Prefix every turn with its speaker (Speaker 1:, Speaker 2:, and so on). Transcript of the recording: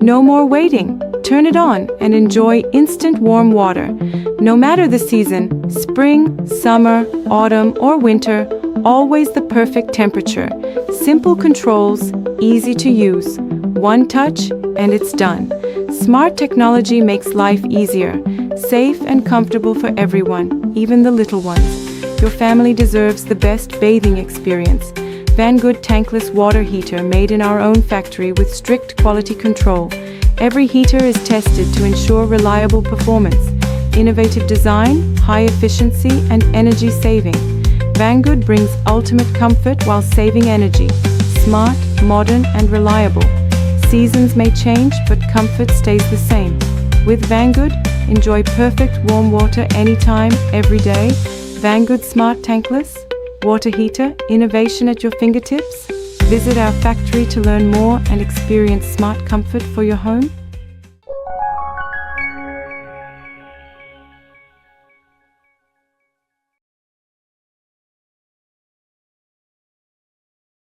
Speaker 1: No more waiting. Turn it on and enjoy instant warm water. No matter the season, spring, summer, autumn, or winter, always the perfect temperature. Simple controls, easy to use. One touch and it's done. Smart technology makes life easier, safe and comfortable for everyone, even the little ones. Your family deserves the best bathing experience. Vangood tankless water heater made in our own factory with strict quality control. Every heater is tested to ensure reliable performance. Innovative design, high efficiency, and energy saving. Vangood brings ultimate comfort while saving energy. Smart, modern, and reliable. Seasons may change, but comfort stays the same. With Vangood, enjoy perfect warm water anytime, every day. Vangood Smart Tankless Water Heater, innovation at your fingertips. Visit our factory to learn more and experience smart comfort for your home.